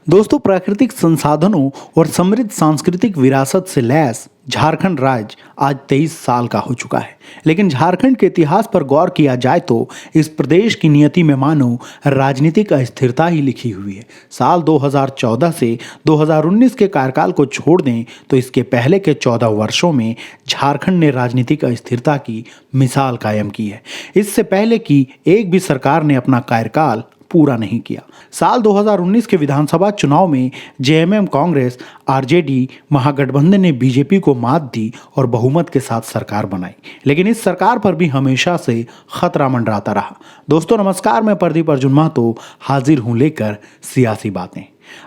दोस्तों, प्राकृतिक संसाधनों और समृद्ध सांस्कृतिक विरासत से लैस झारखंड राज्य आज 23 साल का हो चुका है। लेकिन झारखंड के इतिहास पर गौर किया जाए तो इस प्रदेश की नियति में मानो राजनीतिक अस्थिरता ही लिखी हुई है। साल 2014 से 2019 के कार्यकाल को छोड़ दें तो इसके पहले के 14 वर्षों में झारखंड ने राजनीतिक अस्थिरता की मिसाल कायम की है। इससे पहले की एक भी सरकार ने अपना कार्यकाल पूरा नहीं किया। साल 2019 के विधानसभा चुनाव में जेएमएम कांग्रेस आरजेडी महागठबंधन ने बीजेपी को मात दी और बहुमत के साथ सरकार बनाई। लेकिन इस सरकार पर भी हमेशा से खतरा मंडराता रहा। दोस्तों नमस्कार, मैं प्रदीप अर्जुन महतो हाजिर हूं लेकर सियासी बातें।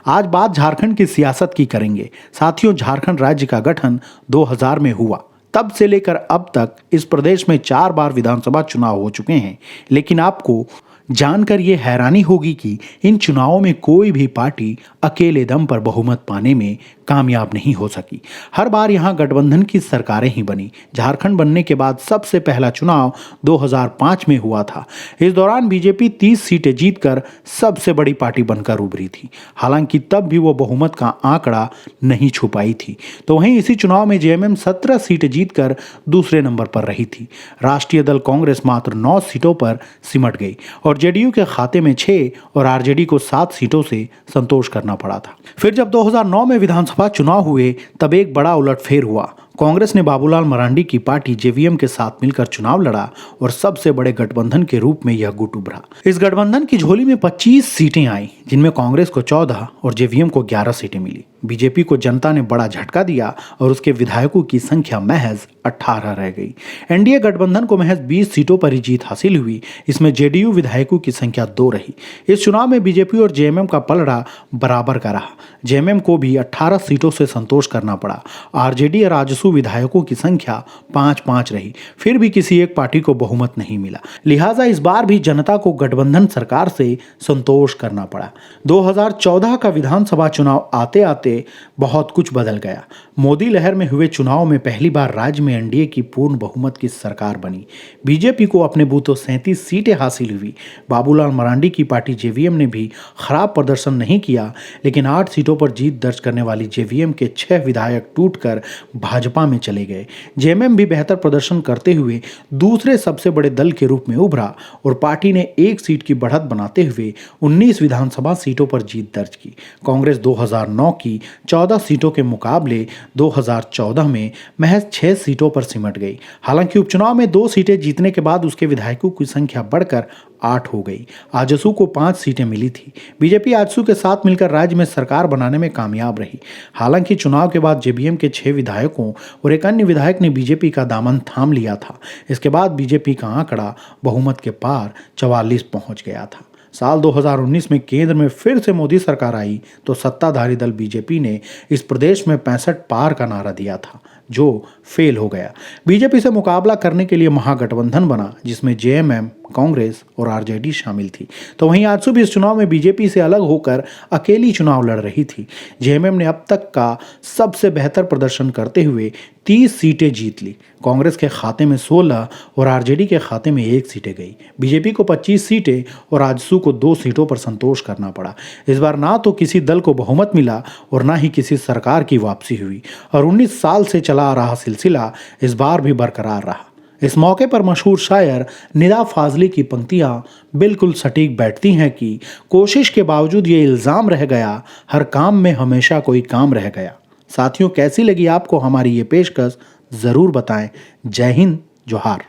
आज बात झारखंड की सियासत की करेंगे। साथियों, झारखंड राज्य का गठन 2000 में हुआ। तब से लेकर अब तक इस प्रदेश में 4 बार विधानसभा चुनाव हो चुके हैं। लेकिन आपको जानकर ये हैरानी होगी कि इन चुनावों में कोई भी पार्टी अकेले दम पर बहुमत पाने में कामयाब नहीं हो सकी। हर बार यहाँ गठबंधन की सरकारें ही बनी। झारखंड बनने के बाद सबसे पहला चुनाव 2005 में हुआ था। इस दौरान बीजेपी 30 सीटें जीतकर सबसे बड़ी पार्टी बनकर उभरी थी। हालांकि तब भी वो बहुमत का आंकड़ा नहीं छू पाई थी। तो वहीं इसी चुनाव में जेएमएम 17 सीटें जीतकर दूसरे नंबर पर रही थी। राष्ट्रीय दल कांग्रेस मात्र 9 सीटों पर सिमट गई और जेडीयू के खाते में 6 और आरजेडी को 7 सीटों से संतोष करना पड़ा था। फिर जब 2009 में विधानसभा चुनाव हुए तब एक बड़ा उलटफेर हुआ। कांग्रेस ने बाबूलाल मरांडी की पार्टी जेवीएम के साथ मिलकर चुनाव लड़ा और सबसे बड़े गठबंधन के रूप में यह गुट उभरा। इस गठबंधन की झोली में 25 सीटें आई, जिनमें कांग्रेस को 14 और जेवीएम को 11 सीटें मिली। बीजेपी को जनता ने बड़ा झटका दिया और उसके विधायकों की संख्या महज 18 रह गई। एनडीए गठबंधन को महज 20 सीटों पर ही जीत हासिल हुई। इसमें जेडीयू विधायकों की संख्या 2 रही। इस चुनाव में बीजेपी और जेएमएम का पलड़ा बराबर का रहा। जेएमएम को भी 18 सीटों से संतोष करना पड़ा। आरजेडी और राजसू विधायकों की संख्या 5-5 रही। फिर भी किसी एक पार्टी को बहुमत नहीं मिला। लिहाजा इस बार भी जनता को गठबंधन सरकार से संतोष करना पड़ा। 2014 का विधानसभा चुनाव आते आते बहुत कुछ बदल गया। मोदी लहर में हुए चुनाव में पहली बार राज्य में एनडीए की पूर्ण बहुमत की सरकार बनी। बीजेपी को अपने बूथों 37 सीटें हासिल हुई। बाबूलाल मरांडी की पार्टी जेवीएम ने भी खराब प्रदर्शन नहीं किया, लेकिन 8 सीटों पर जीत दर्ज करने वाली जेवीएम के 6 विधायक टूटकर भाजपा में चले गए। जेएमएम भी बेहतर प्रदर्शन करते हुए दूसरे सबसे बड़े दल के रूप में उभरा और पार्टी ने 1 सीट की बढ़त बनाते हुए 19 विधानसभा सीटों पर जीत दर्ज की। कांग्रेस 2009 की 14 सीटों के मुकाबले 2014 में महज 6 सीटों पर सिमट गई। हालांकि उपचुनाव में 2 सीटें जीतने के बाद उसके विधायकों की संख्या बढ़कर 8 हो गई। आजसू को 5 सीटें मिली थी। बीजेपी आजसू के साथ मिलकर राज्य में सरकार बनाने में कामयाब रही। हालांकि चुनाव के बाद जेबीएम के 6 विधायकों और एक अन्य विधायक ने बीजेपी का दामन थाम लिया था। इसके बाद बीजेपी का आंकड़ा बहुमत के पार 44 पहुंच गया था। साल 2019 में केंद्र में फिर से मोदी सरकार आई तो सत्ताधारी दल बीजेपी ने इस प्रदेश में 65 पार का नारा दिया था, जो फेल हो गया। बीजेपी से मुकाबला करने के लिए महागठबंधन बना, जिसमें जेएमएम, कांग्रेस और आरजेडी शामिल थी। तो वहीं आजसू भी इस चुनाव में बीजेपी से अलग होकर अकेली चुनाव लड़ रही थी। जेएमएम ने अब तक का सबसे बेहतर प्रदर्शन करते हुए 30 सीटें जीत ली। कांग्रेस के खाते में 16 और आरजेडी के खाते में 1 सीटें गई। बीजेपी को 25 सीटें और आजसू को 2 सीटों पर संतोष करना पड़ा। इस बार ना तो किसी दल को बहुमत मिला और ना ही किसी सरकार की वापसी हुई और 19 साल से चला आ रहा सिलसिला इस बार भी बरकरार रहा। इस मौके पर मशहूर शायर निदा फाजली की पंक्तियां बिल्कुल सटीक बैठती हैं कि कोशिश के बावजूद ये इल्ज़ाम रह गया, हर काम में हमेशा कोई काम रह गया। साथियों, कैसी लगी आपको हमारी ये पेशकश ज़रूर बताएं। जय हिंद, जोहार।